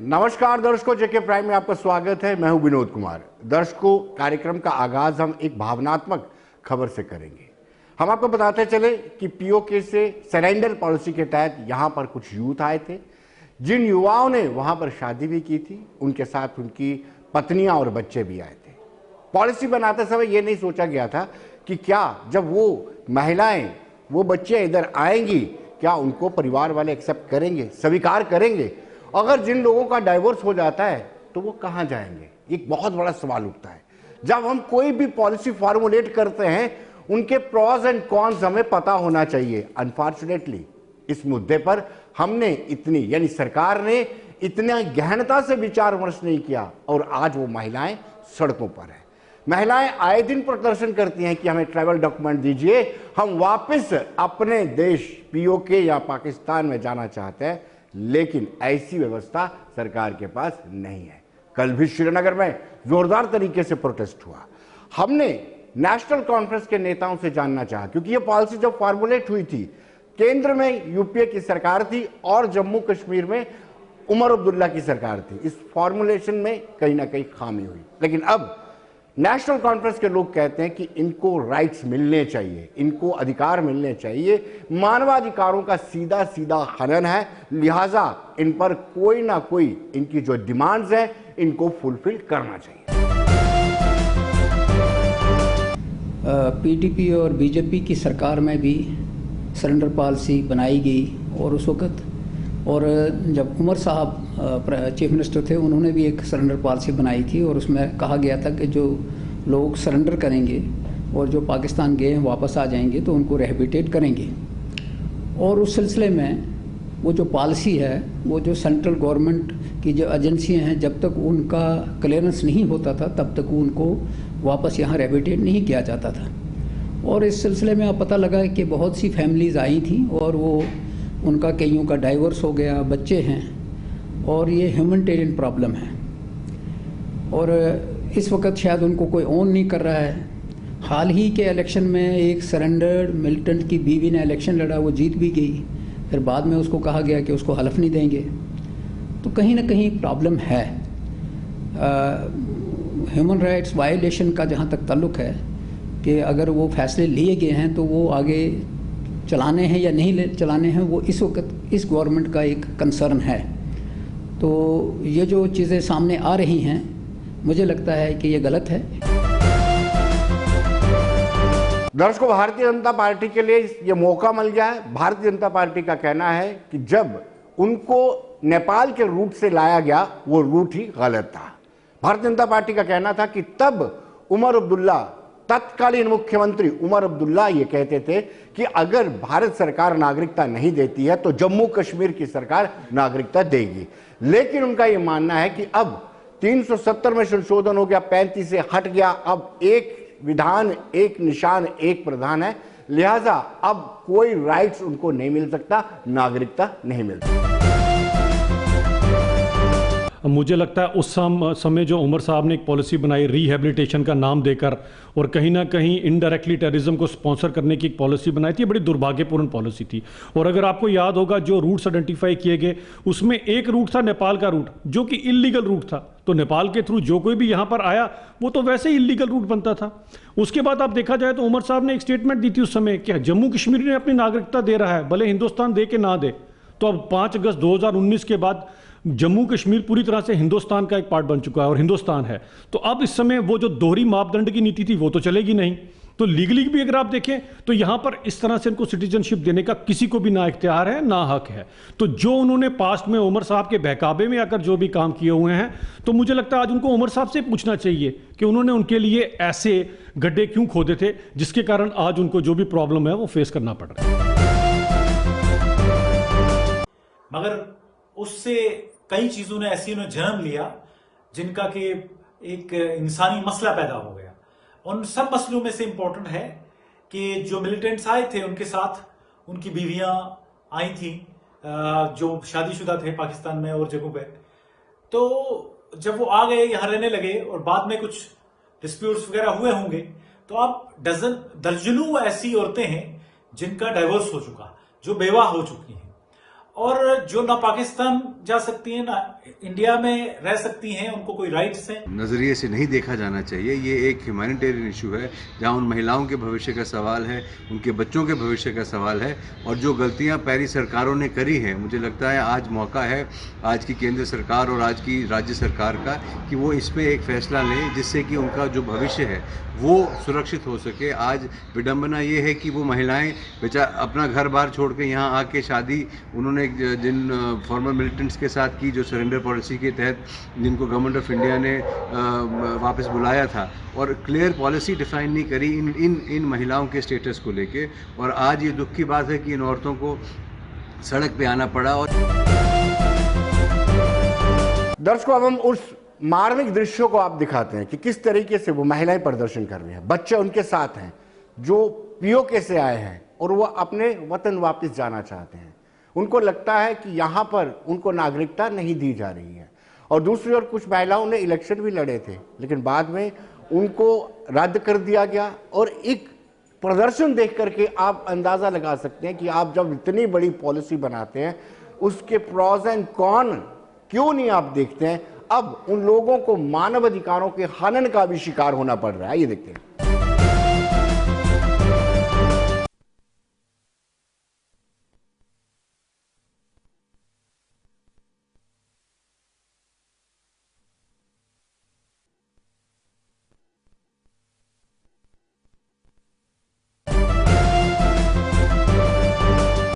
नमस्कार दर्शकों, जेके प्राइम में आपका स्वागत है। मैं हूं विनोद कुमार। दर्शकों, कार्यक्रम का आगाज हम एक भावनात्मक खबर से करेंगे। हम आपको बताते चले कि पीओके से सरेंडर पॉलिसी के तहत यहां पर कुछ यूथ आए थे, जिन युवाओं ने वहां पर शादी भी की थी, उनके साथ उनकी पत्नियां और बच्चे भी आए थे। पॉलिसी बनाते समय यह नहीं सोचा गया था कि क्या जब वो महिलाएं, वो बच्चे इधर आएंगी, क्या उनको परिवार वाले एक्सेप्ट करेंगे, स्वीकार करेंगे। अगर जिन लोगों का डाइवोर्स हो जाता है तो वो कहां जाएंगे, एक बहुत बड़ा सवाल उठता है। जब हम कोई भी पॉलिसी फॉर्मुलेट करते हैं, उनके प्रॉज एंड कॉन्स हमें पता होना चाहिए। अनफॉर्चुनेटली इस मुद्दे पर हमने इतनी, यानी सरकार ने इतना गहनता से विचार विमर्श नहीं किया और आज वो महिलाएं सड़कों पर हैं। महिलाएं आए दिन प्रदर्शन करती हैं कि हमें ट्रैवल डॉक्यूमेंट दीजिए, हम वापस अपने देश पीओके या पाकिस्तान में जाना चाहते हैं, लेकिन ऐसी व्यवस्था सरकार के पास नहीं है। कल भी श्रीनगर में जोरदार तरीके से प्रोटेस्ट हुआ। हमने नेशनल कॉन्फ्रेंस के नेताओं से जानना चाहा, क्योंकि यह पॉलिसी जब फॉर्मुलेट हुई थी, केंद्र में यूपीए की सरकार थी और जम्मू कश्मीर में उमर अब्दुल्ला की सरकार थी। इस फॉर्मुलेशन में कहीं ना कहीं खामी हुई, लेकिन अब नेशनल कॉन्फ्रेंस के लोग कहते हैं कि इनको राइट्स मिलने चाहिए, इनको अधिकार मिलने चाहिए। मानवाधिकारों का सीधा सीधा हनन है, लिहाजा इन पर कोई ना कोई इनकी जो डिमांड्स हैं, इनको फुलफिल करना चाहिए। पीडीपी और बीजेपी की सरकार में भी सरेंडर पॉलिसी बनाई गई और उस वक्त, और जब उमर साहब चीफ मिनिस्टर थे, उन्होंने भी एक सरेंडर पॉलिसी बनाई थी और उसमें कहा गया था कि जो लोग सरेंडर करेंगे और जो पाकिस्तान गए हैं वापस आ जाएंगे तो उनको रिहैबिलिटेट करेंगे। और उस सिलसिले में वो जो पॉलिसी है, वो जो सेंट्रल गवर्नमेंट की जो एजेंसियां हैं, जब तक उनका क्लियरेंस नहीं होता था तब तक उनको वापस यहाँ रिहैबिलिटेट नहीं किया जाता था। और इस सिलसिले में अब पता लगा कि बहुत सी फैमिलीज़ आई थी और वो उनका कईयों का डाइवोर्स हो गया, बच्चे हैं, और ये ह्यूमैनिटेरियन प्रॉब्लम है। और इस वक्त शायद उनको कोई ओन नहीं कर रहा है। हाल ही के इलेक्शन में एक सरेंडर्ड मिलिटेंट की बीवी ने इलेक्शन लड़ा, वो जीत भी गई, फिर बाद में उसको कहा गया कि उसको हलफ नहीं देंगे। तो कहीं ना कहीं प्रॉब्लम है। ह्यूमन राइट्स वायलेशन का जहाँ तक ताल्लुक़ है कि अगर वो फैसले लिए गए हैं तो वो आगे चलाने हैं या नहीं चलाने हैं, वो इस वक्त इस गवर्नमेंट का एक कंसर्न है। तो ये जो चीज़ें सामने आ रही हैं, मुझे लगता है कि ये गलत है। दर्शकों, भारतीय जनता पार्टी के लिए ये मौका मिल गया है। भारतीय जनता पार्टी का कहना है कि जब उनको नेपाल के रूट से लाया गया, वो रूट ही गलत था। भारतीय जनता पार्टी का कहना था कि तब उमर अब्दुल्ला, तत्कालीन मुख्यमंत्री उमर अब्दुल्ला, ये कहते थे कि अगर भारत सरकार नागरिकता नहीं देती है तो जम्मू कश्मीर की सरकार नागरिकता देगी। लेकिन उनका ये मानना है कि अब 370 में संशोधन हो गया, 35 से हट गया, अब एक विधान, एक निशान, एक प्रधान है, लिहाजा अब कोई राइट्स उनको नहीं मिल सकता, नागरिकता नहीं मिल सकती। मुझे लगता है उस समय जो उमर साहब ने एक पॉलिसी बनाई रिहैबिलिटेशन का नाम देकर, और कहीं ना कहीं इनडायरेक्टली टेररिज्म को स्पॉन्सर करने की एक पॉलिसी बनाई थी, बड़ी दुर्भाग्यपूर्ण पॉलिसी थी। और अगर आपको याद होगा, जो रूट्स आइडेंटिफाई किए गए, उसमें एक रूट था नेपाल का रूट, जो कि इलीगल रूट था। तो नेपाल के थ्रू जो कोई भी यहाँ पर आया, वो तो वैसे ही इलीगल रूट बनता था। उसके बाद आप देखा जाए तो उमर साहब ने एक स्टेटमेंट दी थी उस समय कि जम्मू कश्मीर ने अपनी नागरिकता दे रहा है, भले हिंदुस्तान दे के ना दे। तो अब 5 अगस्त 2019 के बाद जम्मू कश्मीर पूरी तरह से हिंदुस्तान का एक पार्ट बन चुका है और हिंदुस्तान है। तो अब इस समय वो जो दोहरी मापदंड की नीति थी, वो तो चलेगी नहीं। तो लीगली भी अगर आप देखें तो यहां पर इस तरह से इनको सिटीजनशिप देने का किसी को भी ना इख्तियार है, ना हक है। तो जो उन्होंने पास्ट में उमर साहब के बहकावे में आकर जो भी काम किए हुए हैं, तो मुझे लगता है आज उनको उमर साहब से पूछना चाहिए कि उन्होंने उनके लिए ऐसे गड्ढे क्यों खोदे थे, जिसके कारण आज उनको जो भी प्रॉब्लम है वो फेस करना पड़ रहा है। मगर उससे कई चीजों ने ऐसी उन्हें जन्म लिया जिनका कि एक इंसानी मसला पैदा हो गया। उन सब मसलों में से इंपॉर्टेंट है कि जो मिलिटेंट्स आए थे, उनके साथ उनकी बीवियां आई थी जो शादीशुदा थे पाकिस्तान में और जगहों पे। तो जब वो आ गए, यहाँ रहने लगे और बाद में कुछ डिस्प्यूट्स वगैरह हुए होंगे, तो अब दर्जनों ऐसी औरतें हैं जिनका डाइवोर्स हो चुका, जो बेवा हो चुकी हैं। और जो ना पाकिस्तान जा सकती हैं ना इंडिया में रह सकती हैं, उनको कोई राइट्स हैं। नज़रिए से नहीं देखा जाना चाहिए। ये एक ह्यूमैनिटेरियन इशू है जहाँ उन महिलाओं के भविष्य का सवाल है, उनके बच्चों के भविष्य का सवाल है। और जो गलतियाँ पहली सरकारों ने करी हैं, मुझे लगता है आज मौका है आज की केंद्र सरकार और आज की राज्य सरकार का कि वो इस पर एक फ़ैसला लें जिससे कि उनका जो भविष्य है वो सुरक्षित हो सके। आज विडंबना ये है कि वो महिलाएं बेचारा अपना घर बार छोड़ के यहाँ आके शादी उन्होंने जिन फॉर्मर मिलिटेंट्स के साथ की, जो सरेंडर पॉलिसी के तहत जिनको गवर्नमेंट ऑफ इंडिया ने वापस बुलाया था, और क्लियर पॉलिसी डिफाइन नहीं करी इन महिलाओं के स्टेटस को लेके। और आज ये दुख की बात है कि इन औरतों को सड़क पे आना पड़ा। और दर्शकों, अब हम उस मार्मिक दृश्यों को आप दिखाते हैं कि किस तरीके से वो महिलाएं प्रदर्शन कर रही हैं, बच्चे उनके साथ हैं जो पीओके से आए हैं और वो अपने वतन वापस जाना चाहते हैं। उनको लगता है कि यहाँ पर उनको नागरिकता नहीं दी जा रही है। और दूसरी ओर कुछ महिलाओं ने इलेक्शन भी लड़े थे, लेकिन बाद में उनको रद्द कर दिया गया। और एक प्रदर्शन देख करके आप अंदाज़ा लगा सकते हैं कि आप जब इतनी बड़ी पॉलिसी बनाते हैं उसके प्रॉज एंड कॉन क्यों नहीं आप देखते हैं। अब उन लोगों को मानव अधिकारों के हनन का भी शिकार होना पड़ रहा है। ये देखते हैं।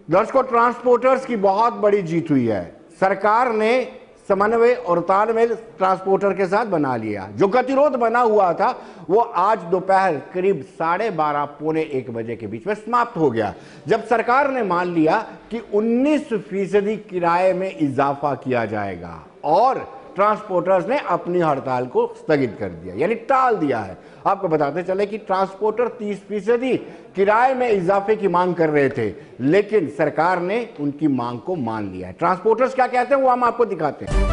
दर्शकों, ट्रांसपोर्टर्स की बहुत बड़ी जीत हुई है। सरकार ने समन्वय और तालमेल ट्रांसपोर्टर के साथ बना लिया। जो गतिरोध बना हुआ था वो आज दोपहर करीब 12:30 पौने 1 बजे के बीच में समाप्त हो गया, जब सरकार ने मान लिया कि 19% किराए में इजाफा किया जाएगा और ट्रांसपोर्टर्स ने अपनी हड़ताल को स्थगित कर दिया, यानी टाल दिया है। आपको बताते चले कि ट्रांसपोर्टर 30% किराए में इजाफे की मांग कर रहे थे, लेकिन सरकार ने उनकी मांग को मान लिया है। ट्रांसपोर्टर्स क्या कहते हैं वो हम आपको दिखाते हैं।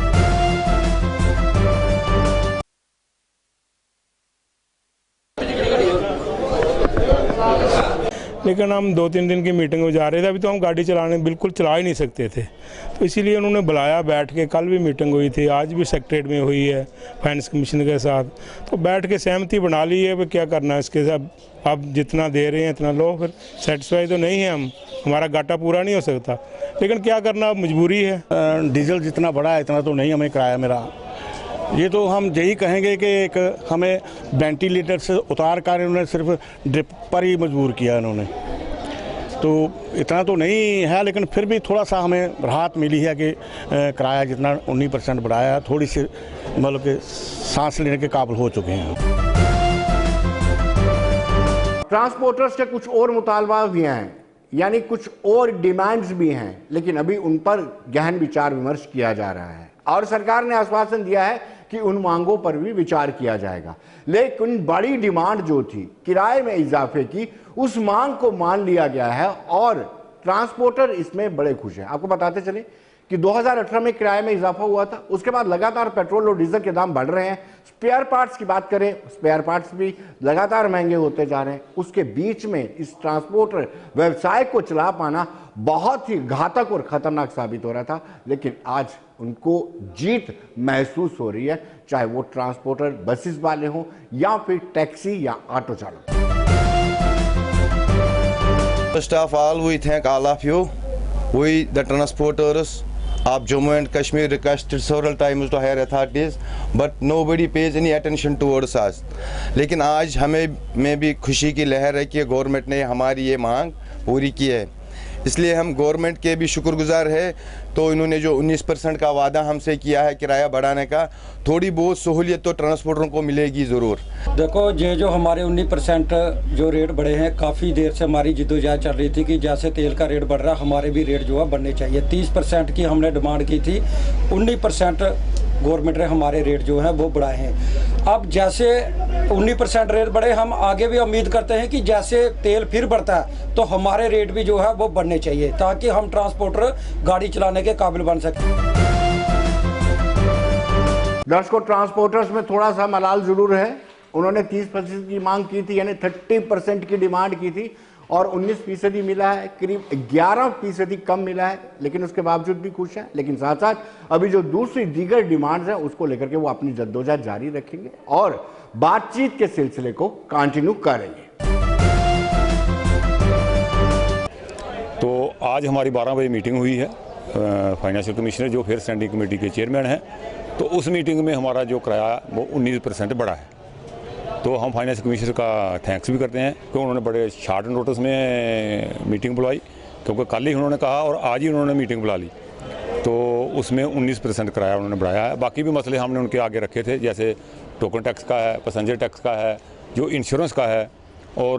लेकिन हम 2-3 दिन की मीटिंग में जा रहे थे, अभी तो हम गाड़ी चलाने बिल्कुल चला ही नहीं सकते थे, तो इसीलिए उन्होंने बुलाया बैठ के। कल भी मीटिंग हुई थी, आज भी सेक्रेटरीट में हुई है फाइनेंस कमीशन के साथ, तो बैठ के सहमति बना ली है। क्या करना है इसके साथ, आप जितना दे रहे हैं इतना लो। फिर सेटिस्फाई तो नहीं है हम, हमारा घाटा पूरा नहीं हो सकता, लेकिन क्या करना, मजबूरी है। डीजल जितना बढ़ा है इतना तो नहीं हमें किराया मेरा। ये तो हम यही कहेंगे कि एक हमें वेंटिलेटर से उतार कर उन्होंने सिर्फ ड्रिप पर ही मजबूर किया इन्होंने, तो इतना तो नहीं है, लेकिन फिर भी थोड़ा सा हमें राहत मिली है कि किराया जितना 19% बढ़ाया, थोड़ी सी मतलब कि सांस लेने के काबिल हो चुके हैं। ट्रांसपोर्टर्स के कुछ और मुतालबा भी हैं, यानी कुछ और डिमांड्स भी हैं, लेकिन अभी उन पर गहन विचार विमर्श किया जा रहा है और सरकार ने आश्वासन दिया है कि उन मांगों पर भी विचार किया जाएगा। लेकिन बड़ी डिमांड जो थी किराए में इजाफे की, उस मांग को मान लिया गया है और ट्रांसपोर्टर इसमें बड़े खुश हैं। आपको बताते चले कि 2018 में किराए में इजाफा हुआ था, उसके बाद लगातार पेट्रोल और डीजल के दाम बढ़ रहे हैं। स्पेयर पार्ट्स की बात करें, स्पेयर पार्ट्स भी लगातार महंगे होते जा रहे हैं। उसके बीच में इस ट्रांसपोर्टर व्यवसाय को चला पाना बहुत ही घातक और खतरनाक साबित हो रहा था, लेकिन आज उनको जीत महसूस हो रही है, चाहे वो ट्रांसपोर्टर बसेस वाले हों या फिर टैक्सी या ऑटो चालक। First of all, we thank all of you. We, the transporters of Jammu and Kashmir, requested several times to higher authorities, but nobody pays any attention towards us. लेकिन आज हमें में भी खुशी की लहर है कि गवर्नमेंट ने हमारी ये मांग पूरी की है, इसलिए हम गवर्नमेंट के भी शुक्रगुजार है। तो इन्होंने जो 19% का वादा हमसे किया है किराया बढ़ाने का, थोड़ी बहुत सहूलियत तो ट्रांसपोर्टरों को मिलेगी ज़रूर। देखो, ये जो हमारे 19% जो रेट बढ़े हैं, काफ़ी देर से हमारी जिद्दोजहद चल रही थी कि जैसे तेल का रेट बढ़ रहा है हमारे भी रेट जो है बढ़ने चाहिए। 30% की हमने डिमांड की थी, 19% गवर्नमेंट ने हमारे रेट जो हैं वो बढ़ाए हैं। अब जैसे 19% रेट बढ़े, हम आगे भी उम्मीद करते हैं कि जैसे तेल फिर बढ़ता है तो हमारे रेट भी जो है वो बढ़ने चाहिए, ताकि हम ट्रांसपोर्टर गाड़ी चलाने के काबिल बन सकें। दर्शकों, ट्रांसपोर्टर्स में थोड़ा सा मलाल जरूर है। उन्होंने 30% की मांग की थी, यानी 30% की डिमांड की थी, और 19% मिला है, करीब 11% कम मिला है, लेकिन उसके बावजूद भी खुश है। लेकिन साथ साथ अभी जो दूसरी दीगर डिमांड्स है उसको लेकर के वो अपनी जद्दोजहद जारी रखेंगे और बातचीत के सिलसिले को कंटिन्यू करेंगे। तो आज हमारी 12 बजे मीटिंग हुई है फाइनेंशियल कमिश्नर जो फिर स्टैंडिंग कमेटी के चेयरमैन हैं। तो उस मीटिंग में हमारा जो किराया वो 19% बढ़ा है। तो हम फाइनेंस कमिश्नर का थैंक्स भी करते हैं कि उन्होंने बड़े शॉर्ट नोटिस में मीटिंग बुलाई, क्योंकि कल ही उन्होंने कहा और आज ही उन्होंने मीटिंग बुला ली। तो उसमें 19% किराया उन्होंने बढ़ाया है। बाकी भी मसले हमने उनके आगे रखे थे, जैसे टोकन टैक्स का है, पैसेंजर टैक्स का है, जो इंश्योरेंस का है और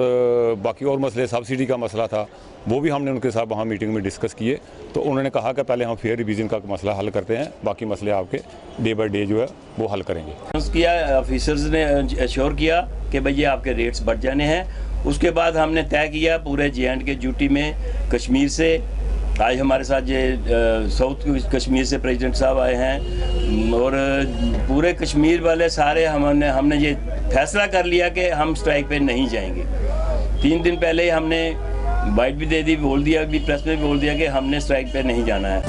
बाकी और मसले, सब्सिडी का मसला था, वो भी हमने उनके साथ वहाँ मीटिंग में डिस्कस किए। तो उन्होंने कहा कि पहले हम फेयर रिवीजन का मसला हल करते हैं, बाकी मसले आपके डे बाय डे जो है वो हल करेंगे। किया ऑफिसर्स ने एश्योर किया कि भैया आपके रेट्स बढ़ जाने हैं। उसके बाद हमने तय किया पूरे J&K ड्यूटी में कश्मीर से, आज हमारे साथ ये साउथ कश्मीर से प्रेसिडेंट साहब आए हैं और पूरे कश्मीर वाले सारे हमने ये फैसला कर लिया कि हम स्ट्राइक पे नहीं जाएंगे। 3 दिन पहले हमने बाइट भी दे दी, बोल दिया भी, प्रेस में भी बोल दिया कि हमने स्ट्राइक पे नहीं जाना है।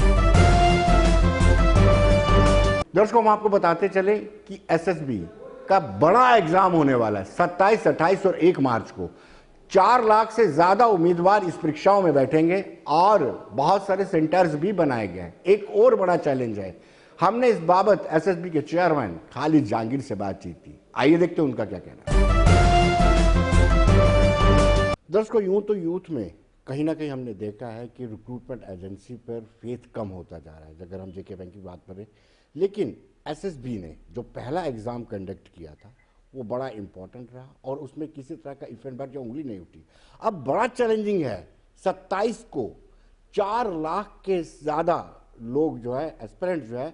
दर्शकों, हम आपको बताते चले कि SSB का बड़ा एग्जाम होने वाला है 27, 28 और 1 मार्च को। 4 लाख से ज्यादा उम्मीदवार इस परीक्षाओं में बैठेंगे और बहुत सारे सेंटर्स भी बनाए गए हैं। एक और बड़ा चैलेंज है, हमने इस बाबत SSB के चेयरमैन खालिद जहांगीर से बातचीत की। आइए देखते हैं उनका क्या कहना है। दर्शकों, यूं तो यूथ में कहीं ना कहीं हमने देखा है कि रिक्रूटमेंट एजेंसी पर फेथ कम होता जा रहा है, अगर हम JK बैंक की बात करें। लेकिन SSB ने जो पहला एग्जाम कंडक्ट किया था वो बड़ा इंपॉर्टेंट रहा और उसमें किसी तरह का इफ एंड बट या उंगली नहीं उठी। अब बड़ा चैलेंजिंग है, 27 को 4 लाख के ज़्यादा लोग जो है, एस्पिरेंट जो है,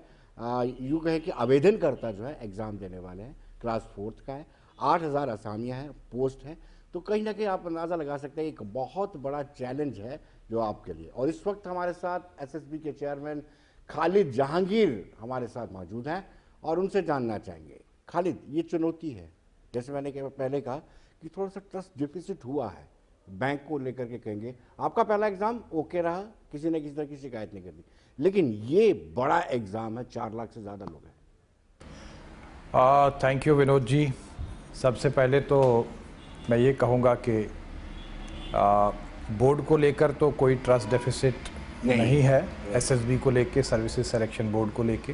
यूँ कहें कि आवेदनकर्ता जो है एग्ज़ाम देने वाले हैं। क्लास 4th का है, 8000 असामियाँ हैं, पोस्ट है। तो कहीं ना कहीं आप अंदाज़ा लगा सकते हैं एक बहुत बड़ा चैलेंज है जो आपके लिए। और इस वक्त हमारे साथ SSB के चेयरमैन खालिद जहांगीर हमारे साथ मौजूद हैं और उनसे जानना चाहेंगे। खालिद, ये चुनौती है, जैसे मैंने पहले कहा कि थोड़ा सा ट्रस्ट डिफिसिट हुआ है बैंक को लेकर के। कहेंगे आपका पहला एग्ज़ाम ओके रहा, किसी ने किसी तरह की शिकायत नहीं करनी, लेकिन ये बड़ा एग्ज़ाम है, 4 लाख से ज़्यादा लोग हैं। Thank you Vinod ji. सबसे पहले तो मैं ये कहूँगा कि बोर्ड को लेकर तो कोई ट्रस्ट डेफिसिट नहीं है, SSB को लेके, सर्विसेज सिलेक्शन बोर्ड को लेके।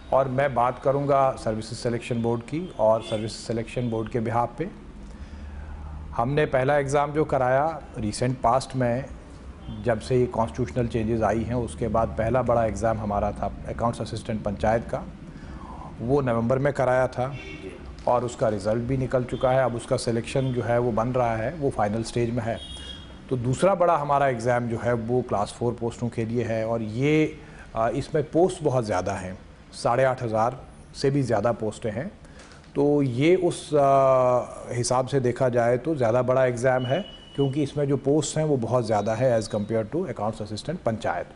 और मैं बात करूँगा सर्विसेज सिलेक्शन बोर्ड की और सर्विसेज सिलेक्शन बोर्ड के बिहाफ पे हमने पहला एग्ज़ाम जो कराया रिसेंट पास्ट में, जब से ये कॉन्स्टिट्यूशनल चेंजेस आई हैं उसके बाद पहला बड़ा एग्ज़ाम हमारा था अकाउंट्स असिस्टेंट पंचायत का, वो नवंबर में कराया था और उसका रिज़ल्ट भी निकल चुका है। अब उसका सिलेक्शन जो है वो बन रहा है, वो फाइनल स्टेज में है। तो दूसरा बड़ा हमारा एग्ज़ाम जो है वो क्लास 4 पोस्टों के लिए है और ये इसमें पोस्ट बहुत ज़्यादा हैं, 8500 से भी ज़्यादा पोस्टें हैं। तो ये उस हिसाब से देखा जाए तो ज़्यादा बड़ा एग्ज़ाम है, क्योंकि इसमें जो पोस्ट हैं वो बहुत ज़्यादा है as compare to accounts assistant panchayat.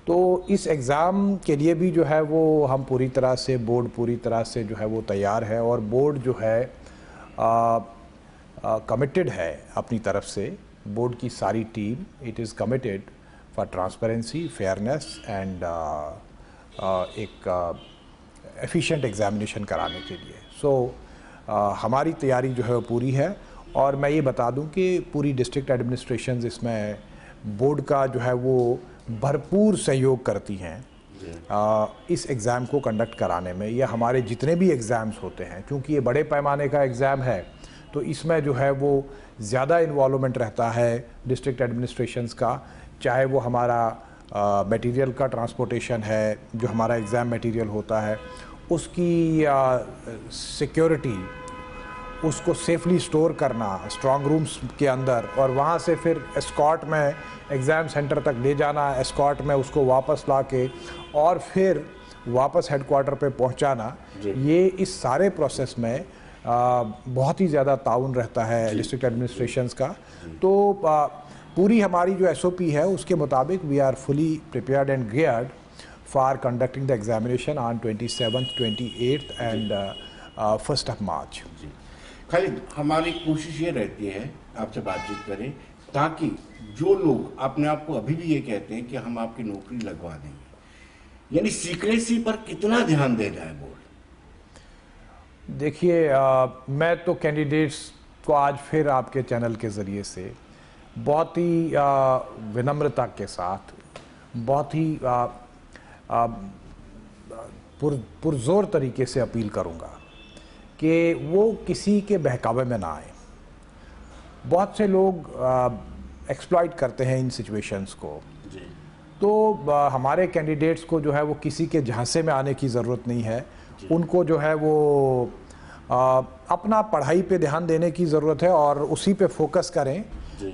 तो इस एग्ज़ाम के लिए भी जो है वो हम पूरी तरह से, बोर्ड पूरी तरह से जो है वो तैयार है और बोर्ड जो है कमिटेड है अपनी तरफ से। बोर्ड की सारी team it is committed for transparency, fairness and एक एफिशिएंट एग्जामिनेशन कराने के लिए। सो हमारी तैयारी जो है वो पूरी है। और मैं ये बता दूं कि पूरी डिस्ट्रिक्ट एडमिनिस्ट्रेशंस इसमें बोर्ड का जो है वो भरपूर सहयोग करती हैं इस एग्ज़ाम को कंडक्ट कराने में, या हमारे जितने भी एग्ज़ाम्स होते हैं। क्योंकि ये बड़े पैमाने का एग्ज़ाम है तो इसमें जो है वो ज़्यादा इन्वॉल्वमेंट रहता है डिस्ट्रिक्ट एडमिनिस्ट्रेशंस का, चाहे वो हमारा मटेरियल का ट्रांसपोर्टेशन है, जो हमारा एग्ज़ाम मटेरियल होता है उसकी सिक्योरिटी, उसको सेफली स्टोर करना स्ट्रॉन्ग रूम्स के अंदर, और वहाँ से फिर एस्कॉर्ट में एग्ज़ाम सेंटर तक ले जाना, एस्कॉर्ट में उसको वापस ला के और फिर वापस हेडक्वार्टर पे पहुँचाना। ये इस सारे प्रोसेस में बहुत ही ज़्यादा ताउन रहता है डिस्ट्रिक्ट एडमिनिस्ट्रेशंस का। तो पूरी हमारी जो SOP है उसके मुताबिक we are fully prepared and geared for conducting the examination on 27th, 28th एंड 1st of March। खालिद, हमारी कोशिश ये रहती है आपसे बातचीत करें ताकि जो लोग अपने आप को अभी भी ये कहते हैं कि हम आपकी नौकरी लगवा देंगे, यानी सीक्रेसी पर कितना ध्यान दे रहा है बोर्ड? देखिए, मैं तो कैंडिडेट्स को आज फिर आपके चैनल के ज़रिए से बहुत ही विनम्रता के साथ, बहुत ही पुरजोर तरीके से अपील करूंगा कि वो किसी के बहकावे में ना आए। बहुत से लोग एक्सप्लॉइट करते हैं इन सिचुएशंस को, तो हमारे कैंडिडेट्स को जो है वो किसी के झांसे में आने की ज़रूरत नहीं है। उनको जो है वो अपना पढ़ाई पे ध्यान देने की ज़रूरत है और उसी पे फोकस करें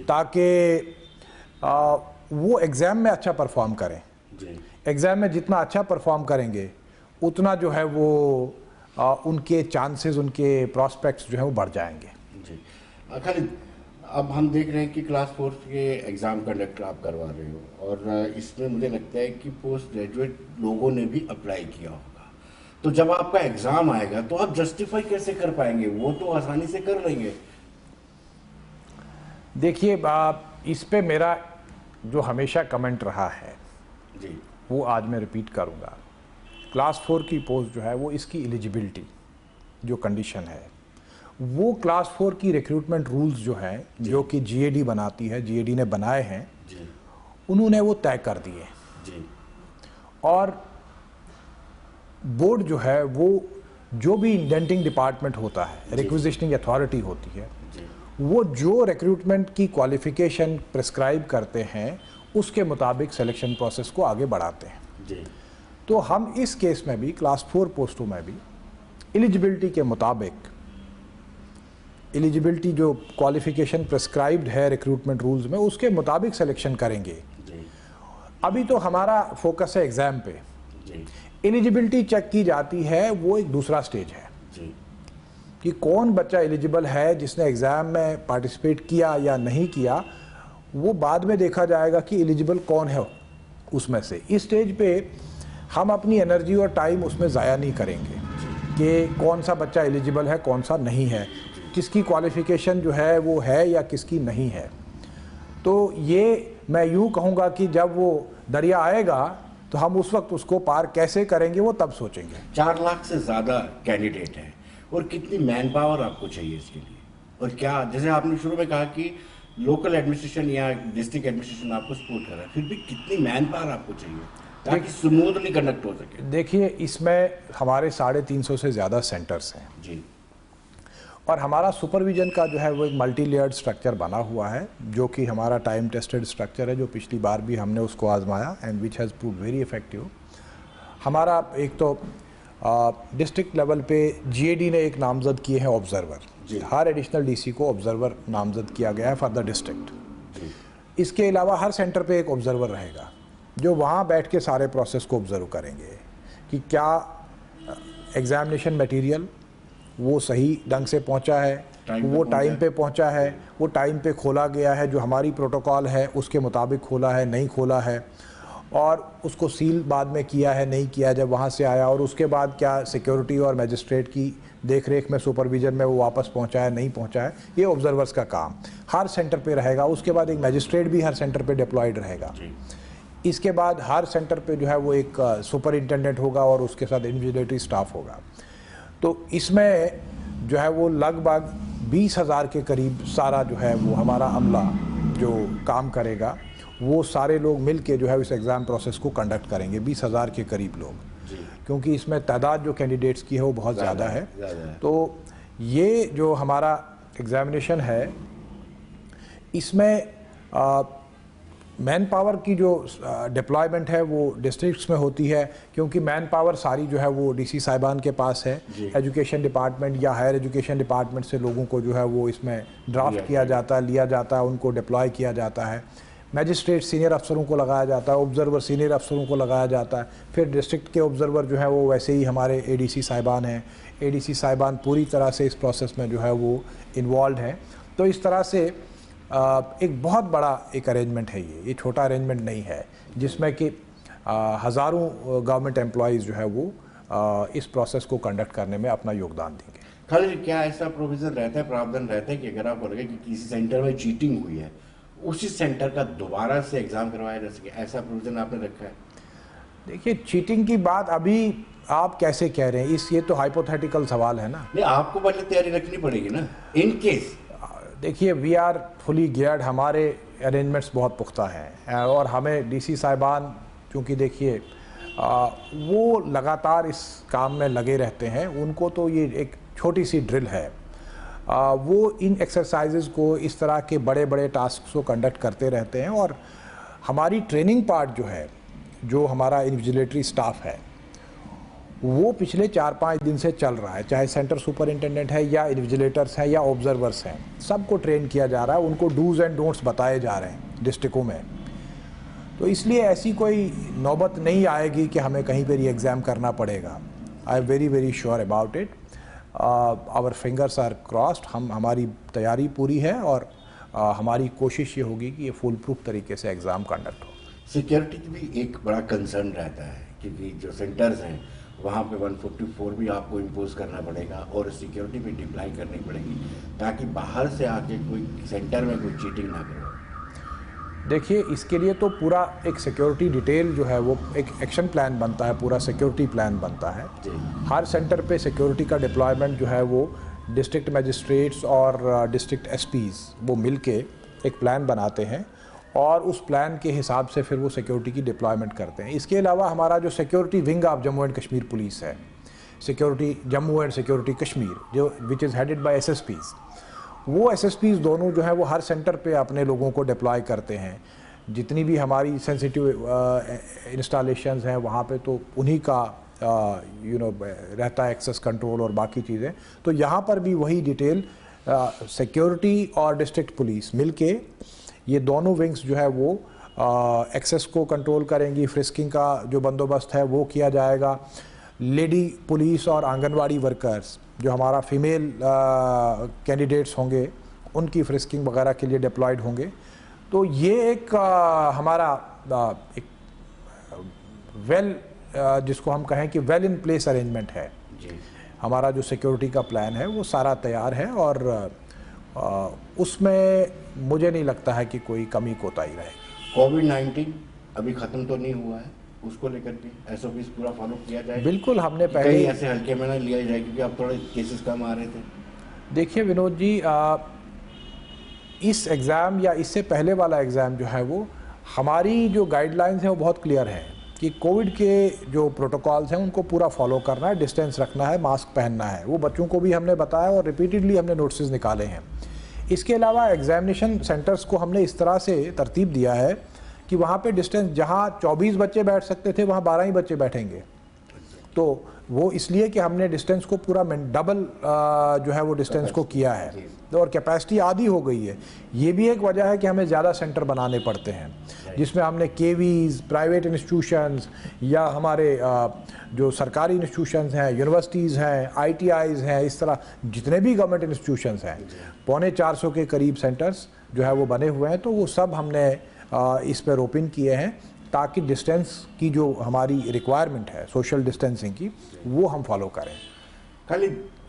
ताकि वो एग्ज़ाम में अच्छा परफॉर्म करें। एग्ज़ाम में जितना अच्छा परफॉर्म करेंगे उतना जो है वो उनके चांसेस, उनके प्रॉस्पेक्ट्स जो है वो बढ़ जाएंगे। जी खालिद, अब हम देख रहे हैं कि क्लास 4 के एग्ज़ाम कंडक्ट आप करवा रहे हो और इसमें मुझे लगता है कि पोस्ट ग्रेजुएट लोगों ने भी अप्लाई किया होगा, तो जब आपका एग्ज़ाम आएगा तो आप जस्टिफाई कैसे कर पाएंगे? वो तो आसानी से कर लेंगे। देखिए, इस पे मेरा जो हमेशा कमेंट रहा है जी, वो आज मैं रिपीट करूँगा। क्लास 4 की पोस्ट जो है वो इसकी एलिजिबिलिटी जो कंडीशन है, वो क्लास 4 की रिक्रूटमेंट रूल्स जो हैं, जो कि जीएडी बनाती है, जीएडी ने बनाए हैं, उन्होंने वो तय कर दिए। और बोर्ड जो है वो जो भी इंडेंटिंग डिपार्टमेंट होता है, रिक्विजिशनिंग अथॉरिटी होती है, वो जो रिक्रूटमेंट की क्वालिफिकेशन प्रिस्क्राइब करते हैं उसके मुताबिक सिलेक्शन प्रोसेस को आगे बढ़ाते हैं। तो हम इस केस में भी क्लास 4 पोस्टों में भी एलिजिबिलिटी के मुताबिक, एलिजिबिलिटी जो क्वालिफिकेशन प्रिस्क्राइब्ड है रिक्रूटमेंट रूल्स में, उसके मुताबिक सिलेक्शन करेंगे। अभी तो हमारा फोकस है एग्ज़ाम पे। एलिजिबिलिटी चेक की जाती है, वो एक दूसरा स्टेज है कि कौन बच्चा एलिजिबल है, जिसने एग्ज़ाम में पार्टिसिपेट किया या नहीं किया, वो बाद में देखा जाएगा कि एलिजिबल कौन है उसमें से। इस स्टेज पे हम अपनी एनर्जी और टाइम उसमें ज़ाया नहीं करेंगे कि कौन सा बच्चा एलिजिबल है, कौन सा नहीं है, किसकी क्वालिफ़िकेशन जो है वो है या किसकी नहीं है। तो ये मैं यूँ कहूँगा कि जब वो दरिया आएगा तो हम उस वक्त उसको पार कैसे करेंगे वो तब सोचेंगे। 4 लाख से ज़्यादा कैंडिडेट हैं और कितनी मैन पावर आपको चाहिए इसके लिए? और क्या, जैसे आपने शुरू में कहा कि लोकल एडमिनिस्ट्रेशन या डिस्ट्रिक्ट एडमिनिस्ट्रेशन आपको सपोर्ट कर रहा है, फिर भी कितनी मैन पावर आपको चाहिए ताकि स्मूथली कंडक्ट हो सके? देखिए, इसमें हमारे 350 से ज़्यादा सेंटर्स हैं जी, और हमारा सुपरविजन का जो है वो एक मल्टी लेयर्ड स्ट्रक्चर बना हुआ है, जो कि हमारा टाइम टेस्टेड स्ट्रक्चर है, जो पिछली बार भी हमने उसको आजमाया and which has prove very effective. हमारा एक तो डिस्ट्रिक्ट लेवल पे जीएडी ने एक नामजद किए हैं ऑब्जर्वर, हर एडिशनल डीसी को ऑब्जर्वर नामजद किया गया है फॉर द डिस्ट्रिक्ट। इसके अलावा हर सेंटर पे एक ऑब्जर्वर रहेगा जो वहाँ बैठ के सारे प्रोसेस को ऑब्जर्व करेंगे कि क्या एग्जामिनेशन मटेरियल वो सही ढंग से पहुंचा है, वो टाइम पे पहुंचा है, वो टाइम पे खोला गया है, जो हमारी प्रोटोकॉल है उसके मुताबिक खोला है, नहीं खोला है, और उसको सील बाद में किया है, नहीं किया जब वहाँ से आया, और उसके बाद क्या सिक्योरिटी और मजिस्ट्रेट की देख रेख में, सुपरविजन में वो वापस पहुँचा है, नहीं पहुँचा है। ये ऑब्जर्वर्स का काम हर सेंटर पे रहेगा। उसके बाद एक मजिस्ट्रेट भी हर सेंटर पे डिप्लॉयड रहेगा। इसके बाद हर सेंटर पे जो है वो एक सुपरिंटेंडेंट होगा और उसके साथ इन्विजिलेटरी स्टाफ होगा। तो इसमें जो है वो लगभग 20,000 के करीब सारा जो है वो हमारा अमला जो काम करेगा, वो सारे लोग मिल के जो है इस एग्ज़ाम प्रोसेस को कंडक्ट करेंगे। 20,000 के करीब लोग, क्योंकि इसमें तादाद जो कैंडिडेट्स की है वो बहुत ज़्यादा है। तो ये जो हमारा एग्ज़ामिनेशन है, इसमें मैन पावर की जो डिप्लॉयमेंट है वो डिस्ट्रिक्ट्स में होती है, क्योंकि मैन पावर सारी जो है वो डीसी साहिबान के पास है। एजुकेशन डिपार्टमेंट या हायर एजुकेशन डिपार्टमेंट से लोगों को जो है वो इसमें ड्राफ्ट किया जाता है, लिया जाता है, उनको डिप्लॉय किया जाता है। मैजिस्ट्रेट सीनियर अफसरों को लगाया जाता है, ऑब्जर्वर सीनियर अफसरों को लगाया जाता है। फिर डिस्ट्रिक्ट के ऑब्जर्वर जो है वो वैसे ही हमारे एडीसी साहिबान हैं। एडीसी साहिबान पूरी तरह से इस प्रोसेस में जो है वो इन्वॉल्व हैं। तो इस तरह से एक बहुत बड़ा एक अरेंजमेंट है ये छोटा अरेंजमेंट नहीं है, जिसमें कि हज़ारों गवर्नमेंट एम्प्लॉयज़ जो है वो इस प्रोसेस को कंडक्ट करने में अपना योगदान देंगे। खालिद, क्या ऐसा प्रोविज़न रहता है, प्रावधान रहता है कि अगर आपको लगे कि किसी सेंटर में चीटिंग हुई है उसी सेंटर का दोबारा से एग्जाम करवाया जा सके, ऐसा प्रोविजन आपने रखा है? देखिए, चीटिंग की बात अभी आप कैसे कह रहे हैं, ये तो हाइपोथेटिकल सवाल है ना। नहीं, आपको पहले तैयारी रखनी पड़ेगी ना इन केस। देखिए, वी आर फुली गियर्ड, हमारे अरेंजमेंट्स बहुत पुख्ता हैं और हमें डीसी साहिबान, क्योंकि देखिए वो लगातार इस काम में लगे रहते हैं, उनको तो ये एक छोटी सी ड्रिल है, वो इन एक्सरसाइजेज़ को, इस तरह के बड़े बड़े टास्क को कंडक्ट करते रहते हैं। और हमारी ट्रेनिंग पार्ट जो है, जो हमारा इन्विजिलेटरी स्टाफ है, वो पिछले 4-5 दिन से चल रहा है, चाहे सेंटर सुपरिंटेंडेंट है या इन्विजिलेटर्स हैं या ऑब्जर्वर्स हैं, सबको ट्रेन किया जा रहा है, उनको डूज़ एंड डोंट्स बताए जा रहे हैं डिस्ट्रिक्टों में। तो इसलिए ऐसी कोई नौबत नहीं आएगी कि हमें कहीं पर ये एग्ज़ाम करना पड़ेगा। I am very sure about it. Our fingers are crossed, हमारी तैयारी पूरी है और हमारी कोशिश ये होगी कि ये फुल प्रूफ तरीके से एग्ज़ाम कंडक्ट हो। सिक्योरिटी की भी एक बड़ा कंसर्न रहता है, क्योंकि जो सेंटर्स हैं वहाँ पे 144 भी आपको इम्पोज करना पड़ेगा और सिक्योरिटी भी डिप्लाई करनी पड़ेगी, ताकि बाहर से आके कोई सेंटर में कोई चीटिंग ना करे। देखिए, इसके लिए तो पूरा एक सिक्योरिटी डिटेल जो है, वो एक एक्शन प्लान बनता है, पूरा सिक्योरिटी प्लान बनता है। हर सेंटर पे सिक्योरिटी का डिप्लॉयमेंट जो है वो डिस्ट्रिक्ट मजिस्ट्रेट्स और डिस्ट्रिक्ट एसपीज़ वो मिलके एक प्लान बनाते हैं और उस प्लान के हिसाब से फिर वो सिक्योरिटी की डिप्लॉयमेंट करते हैं। इसके अलावा हमारा जो security wing of Jammu and Kashmir police है, security Jammu and security Kashmir, जो which is headed by SSPs, वो एसएसपीज़ दोनों जो है वो हर सेंटर पे अपने लोगों को डिप्लॉय करते हैं। जितनी भी हमारी सेंसिटिव इंस्टॉलेशंस हैं वहाँ पे तो उन्हीं का रहता है एक्सेस कंट्रोल और बाकी चीज़ें। तो यहाँ पर भी वही डिटेल सिक्योरिटी और डिस्ट्रिक्ट पुलिस मिलके ये दोनों विंग्स जो है वो एक्सेस को कंट्रोल करेंगी। फ्रिस्किंग का जो बंदोबस्त है वो किया जाएगा। लेडी पुलिस और आंगनवाड़ी वर्कर्स, जो हमारा फीमेल कैंडिडेट्स होंगे, उनकी फ्रिस्किंग वगैरह के लिए डिप्लॉयड होंगे। तो ये एक हमारा एक वेल जिसको हम कहें कि वेल इन प्लेस अरेंजमेंट है। हमारा जो सिक्योरिटी का प्लान है वो सारा तैयार है और उसमें मुझे नहीं लगता है कि कोई कमी कोताही रहेगी। कोविड-19 अभी ख़त्म तो नहीं हुआ है, उसको लेकर के एसओपीज़ पूरा फॉलो किया जाए? बिल्कुल, हमने पहले ऐसे हल्के में ना लिया जाए, क्योंकि अब थोड़े केसेस कम आ रहे थे। देखिए विनोद जी, इस एग्ज़ाम या इससे पहले वाला एग्ज़ाम जो है वो हमारी जो गाइडलाइंस है वो बहुत क्लियर है कि कोविड के जो प्रोटोकॉल्स हैं उनको पूरा फॉलो करना है, डिस्टेंस रखना है, मास्क पहनना है। वो बच्चों को भी हमने बताया और रिपीटेडली हमने नोटिस निकाले हैं। इसके अलावा एग्जामिनेशन सेंटर्स को हमने इस तरह से तरतीब दिया है कि वहाँ पे डिस्टेंस, जहाँ 24 बच्चे बैठ सकते थे वहाँ 12 ही बच्चे बैठेंगे। तो वो इसलिए कि हमने डिस्टेंस को पूरा डबल जो है वो डिस्टेंस को किया है और कैपेसिटी आधी हो गई है। ये भी एक वजह है कि हमें ज़्यादा सेंटर बनाने पड़ते हैं, जिसमें हमने केवीज़, प्राइवेट इंस्टीट्यूशंस या हमारे जो सरकारी इंस्टीट्यूशंस हैं, यूनिवर्सिटीज़ हैं, ITIs हैं, इस तरह जितने भी गवर्नमेंट इंस्टीट्यूशंस हैं, 450 के करीब सेंटर्स जो है वो बने हुए हैं। तो वो सब हमने इस पर ओपन किए हैं ताकि डिस्टेंस की जो हमारी रिक्वायरमेंट है सोशल डिस्टेंसिंग की, वो हम फॉलो करें। खाली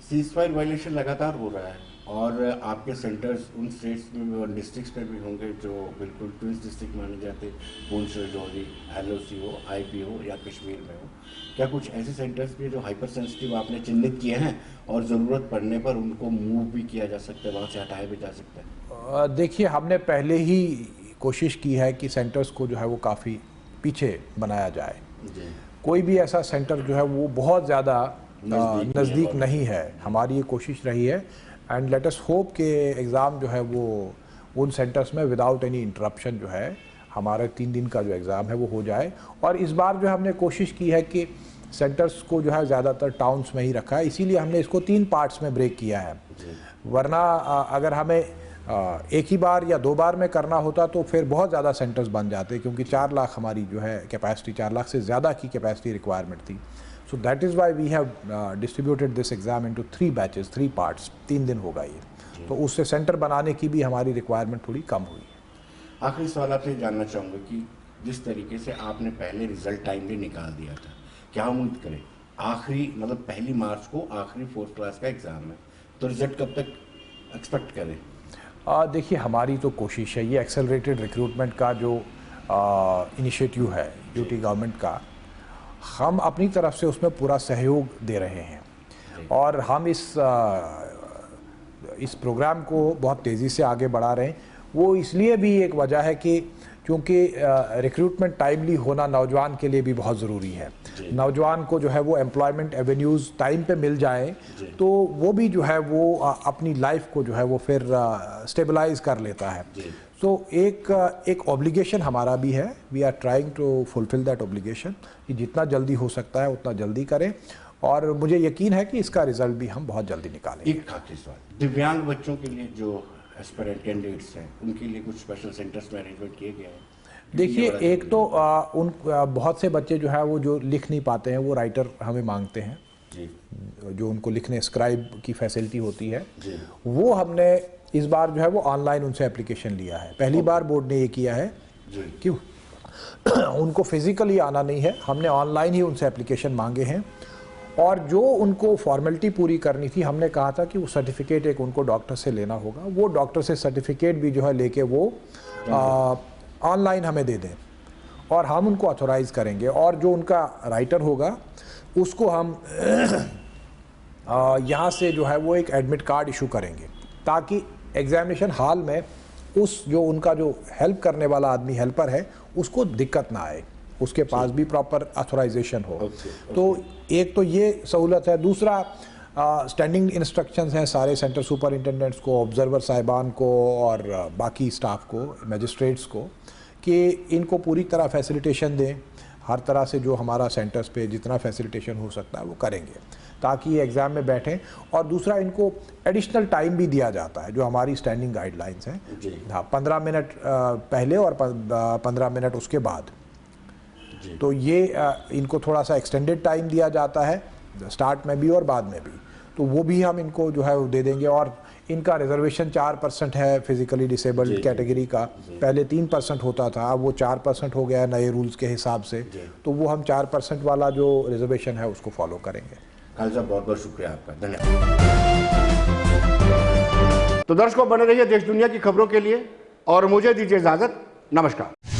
सीज़फायर वायलेशन लगातार हो रहा है और आपके सेंटर्स उन स्टेट्स में भी और डिस्ट्रिक्ट्स में भी होंगे जो बिल्कुल ट्विंस डिस्ट्रिक्ट माने जाते हैं, पूंछ, राजौरी, LOC हो, IP हो या कश्मीर में हो। क्या कुछ ऐसे सेंटर्स भी जो हाइपर सेंसिटिव आपने चिन्हित किए हैं और ज़रूरत पड़ने पर उनको मूव भी किया जा सकता है, वहाँ से हटाया भी जा सकता है? देखिए, हमने पहले ही कोशिश की है कि सेंटर्स को जो है वो काफ़ी पीछे बनाया जाए। कोई भी ऐसा सेंटर जो है वो बहुत ज़्यादा नज़दीक नहीं है। हमारी ये कोशिश रही है एंड लेट अस होप के एग्ज़ाम जो है वो उन सेंटर्स में विदाउट एनी इंटरप्शन जो है हमारा 3 दिन का जो एग्ज़ाम है वो हो जाए। और इस बार जो हमने कोशिश की है कि सेंटर्स को जो है ज़्यादातर टाउन्स में ही रखा है, इसीलिए हमने इसको 3 पार्ट्स में ब्रेक किया है। वरना अगर हमें एक ही बार या 2 बार में करना होता तो फिर बहुत ज़्यादा सेंटर्स बन जाते, क्योंकि 4 लाख हमारी जो है कैपेसिटी, 4 लाख से ज़्यादा की कैपेसिटी रिक्वायरमेंट थी। So that is why we have distributed this exam into 3 batches, 3 parts. 3 दिन होगा ये, तो उससे सेंटर बनाने की भी हमारी रिक्वायरमेंट थोड़ी कम हुई है। आखिरी सवाल आपसे जानना चाहूँगा कि जिस तरीके से आपने पहले रिजल्ट टाइमली निकाल दिया था, क्या उम्मीद करें आखिरी मतलब 1 मार्च को आखिरी 4th क्लास का एग्ज़ाम है, तो रिजल्ट कब तक एक्सपेक्ट करें? देखिए, हमारी तो कोशिश है, ये एक्सेलरेटेड रिक्रूटमेंट का जो इनिशिएटिव है यूटी गवर्नमेंट का, हम अपनी तरफ से उसमें पूरा सहयोग दे रहे हैं और हम इस प्रोग्राम को बहुत तेज़ी से आगे बढ़ा रहे हैं। वो इसलिए भी एक वजह है कि क्योंकि रिक्रूटमेंट टाइमली होना नौजवान के लिए भी बहुत ज़रूरी है। नौजवान को जो है वो एम्प्लॉयमेंट एवेन्यूज़ टाइम पे मिल जाए तो वो भी जो है वो अपनी लाइफ को जो है वो फिर स्टेबलाइज कर लेता है। तो एक ऑब्लिगेशन हमारा भी है, we are trying to fulfil that obligation कि जितना जल्दी हो सकता है उतना जल्दी करें और मुझे यकीन है कि इसका रिजल्ट भी हम बहुत जल्दी निकालेंगे। एक आखिरी सवाल, दिव्यांग बच्चों के लिए जो एस्पिरेंट कैंडिडेट्स हैं उनके लिए कुछ स्पेशल सेंटर्स में अरेंजमेंट किए गए हैं? देखिए, एक तो बहुत से बच्चे जो है वो जो लिख नहीं पाते हैं वो राइटर हमें मांगते हैं जी, जो उनको लिखने स्क्राइब की फैसिलिटी होती है जी। वो हमने इस बार जो है वो ऑनलाइन उनसे एप्लीकेशन लिया है। पहली बार बोर्ड ने ये किया है कि उनको फिजिकली आना नहीं है, हमने ऑनलाइन ही उनसे एप्लीकेशन मांगे हैं और जो उनको फॉर्मेलिटी पूरी करनी थी हमने कहा था कि वो सर्टिफिकेट एक उनको डॉक्टर से लेना होगा, वो डॉक्टर से सर्टिफिकेट भी जो है लेके वो ऑनलाइन हमें दे दें और हम उनको ऑथोराइज़ करेंगे और जो उनका राइटर होगा उसको हम यहाँ से जो है वो एक एडमिट कार्ड इशू करेंगे ताकि एग्जामिनेशन हॉल में उस जो उनका जो हेल्प करने वाला आदमी हेल्पर है उसको दिक्कत ना आए, उसके पास भी प्रॉपर ऑथोराइजेशन हो। तो एक तो ये सहूलत है। दूसरा, स्टैंडिंग इंस्ट्रक्शंस हैं सारे सेंटर सुपरिंटेंडेंट्स को, ऑब्जर्वर साहिबान को और बाकी स्टाफ को, मजिस्ट्रेट्स को, कि इनको पूरी तरह फैसिलिटेशन दें, हर तरह से जो हमारा सेंटर्स पे जितना फैसिलिटेशन हो सकता है वो करेंगे ताकि ये एग्ज़ाम में बैठें। और दूसरा, इनको एडिशनल टाइम भी दिया जाता है जो हमारी स्टैंडिंग गाइडलाइंस हैं। हाँ, 15 मिनट पहले और 15 मिनट उसके बाद। तो ये इनको थोड़ा सा एक्सटेंडेड टाइम दिया जाता है स्टार्ट में भी और बाद में भी, तो वो भी हम इनको जो है वो दे देंगे। और इनका रिजर्वेशन 4% है फिजिकली डिसेबल्ड कैटेगरी का, पहले 3% होता था, अब वो 4% हो गया है नए रूल्स के हिसाब से। तो वो हम 4% वाला जो रिजर्वेशन है उसको फॉलो करेंगे। खालिद साहब, बहुत बहुत शुक्रिया आपका, धन्यवाद। तो दर्शकों, बने रहिए देश दुनिया की खबरों के लिए और मुझे दीजिए इजाजत। नमस्कार।